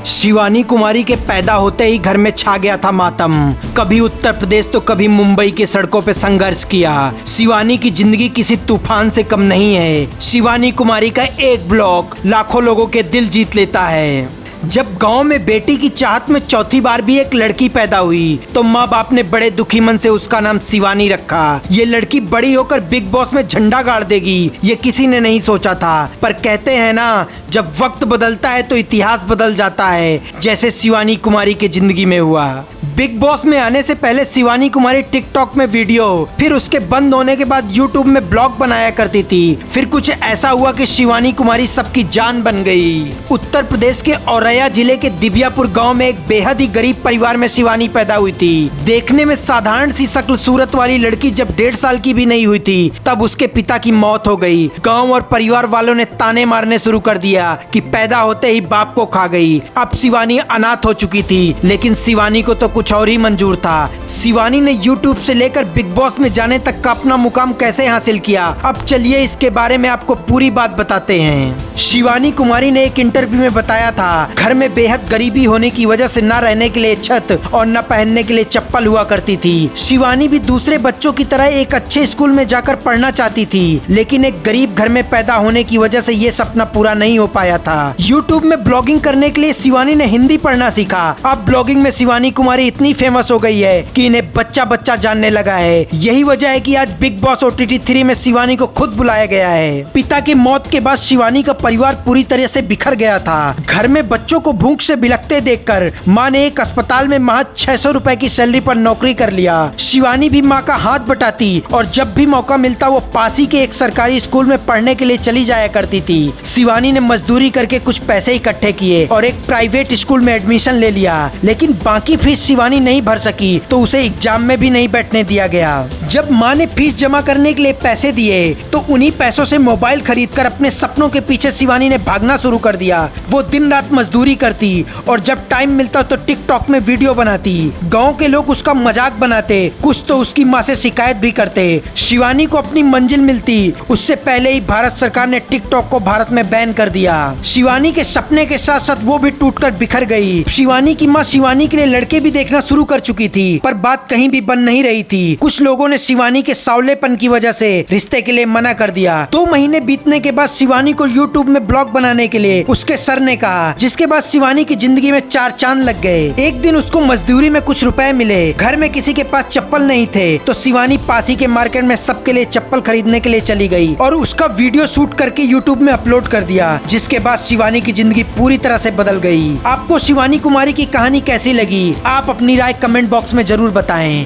शिवानी कुमारी के पैदा होते ही घर में छा गया था मातम। कभी उत्तर प्रदेश तो कभी मुंबई के सड़कों पे संघर्ष किया। शिवानी की जिंदगी किसी तूफान से कम नहीं है। शिवानी कुमारी का एक ब्लॉग लाखों लोगों के दिल जीत लेता है। जब गांव में बेटी की चाहत में चौथी बार भी एक लड़की पैदा हुई तो माँ बाप ने बड़े दुखी मन से उसका नाम शिवानी रखा। ये लड़की बड़ी होकर बिग बॉस में झंडा गाड़ देगी, ये किसी ने नहीं सोचा था। पर कहते हैं ना, जब वक्त बदलता है तो इतिहास बदल जाता है, जैसे शिवानी कुमारी की जिंदगी में हुआ। बिग बॉस में आने से पहले शिवानी कुमारी टिकटॉक में वीडियो, फिर उसके बंद होने के बाद यूट्यूब में ब्लॉग बनाया करती थी। फिर कुछ ऐसा हुआ कि शिवानी कुमारी सबकी जान बन गई। उत्तर प्रदेश के औरैया जिले के दिव्यापुर गांव में एक बेहद ही गरीब परिवार में शिवानी पैदा हुई थी। देखने में साधारण सी शक्ल सूरत वाली लड़की जब 1.5 साल की भी नहीं हुई थी तब उसके पिता की मौत हो गई। गाँव और परिवार वालों ने ताने मारने शुरू कर दिया कि पैदा होते ही बाप को खा गई। अब शिवानी अनाथ हो चुकी थी, लेकिन शिवानी को तो कुछ और ही मंजूर था। शिवानी ने यूट्यूब से लेकर बिग बॉस में जाने तक का अपना मुकाम कैसे हासिल किया, अब चलिए इसके बारे में आपको पूरी बात बताते हैं। शिवानी कुमारी ने एक इंटरव्यू में बताया था, घर में बेहद गरीबी होने की वजह से न रहने के लिए छत और न पहनने के लिए चप्पल हुआ करती थी। शिवानी भी दूसरे बच्चों की तरह एक अच्छे स्कूल में जाकर पढ़ना चाहती थी, लेकिन एक गरीब घर में पैदा होने की वजह से ये सपना पूरा नहीं हो पाया था। यूट्यूब में ब्लॉगिंग करने के लिए शिवानी ने हिंदी पढ़ना सीखा। अब ब्लॉगिंग में शिवानी कुमारी इतनी फेमस हो गई है कि इन्हें बच्चा बच्चा जानने लगा है। यही वजह है कि आज बिग बॉस OTT 3 में शिवानी को खुद बुलाया गया है। पिता की मौत के बाद शिवानी का परिवार पूरी तरह से बिखर गया था। घर में बच्चों को भूख से बिलखते देखकर माँ ने एक अस्पताल में महज 600 रुपए की सैलरी पर नौकरी कर लिया। शिवानी भी माँ का हाथ बटाती और जब भी मौका मिलता वो पास ही के एक सरकारी स्कूल में पढ़ने के लिए चली जाया करती थी। शिवानी ने मजदूरी करके कुछ पैसे इकट्ठे किए और एक प्राइवेट स्कूल में एडमिशन ले लिया, लेकिन बाकी फीस शिवानी नहीं भर सकी तो उसे एग्जाम में भी नहीं बैठने दिया गया। जब माँ ने फीस जमा करने के लिए पैसे दिए तो उन्हीं पैसों से मोबाइल खरीदकर अपने सपनों के पीछे शिवानी ने भागना शुरू कर दिया। वो दिन रात मजदूरी करती और जब टाइम मिलता तो टिकटॉक में वीडियो बनाती। गांव के लोग उसका मजाक बनाते, कुछ तो उसकी माँ से शिकायत भी करते। शिवानी को अपनी मंजिल मिलती उससे पहले ही भारत सरकार ने टिकटॉक को भारत में बैन कर दिया। शिवानी के सपने के साथ साथ वो भी टूटकर बिखर गई। शिवानी की माँ शिवानी के लिए लड़के भी देखना शुरू कर चुकी थी, पर बात कहीं भी बन नहीं रही थी। कुछ लोगों ने शिवानी के सावलेपन की वजह से रिश्ते के लिए मना कर दिया। 2 महीने बीतने के बाद शिवानी को यूट्यूब में ब्लॉग बनाने के लिए उसके सर ने कहा, जिसके बाद शिवानी की जिंदगी में 4 चांद लग गए। एक दिन उसको मजदूरी में कुछ रुपए मिले। घर में किसी के पास चप्पल नहीं थे तो शिवानी पास ही के मार्केट में सबके लिए चप्पल खरीदने के लिए चली गई और उसका वीडियो शूट करके यूट्यूब में अपलोड कर दिया, जिसके बाद शिवानी की जिंदगी पूरी तरह से बदल गई। आपको शिवानी कुमारी की कहानी कैसी लगी? आप अपनी राय कमेंट बॉक्स में जरूर बताएं।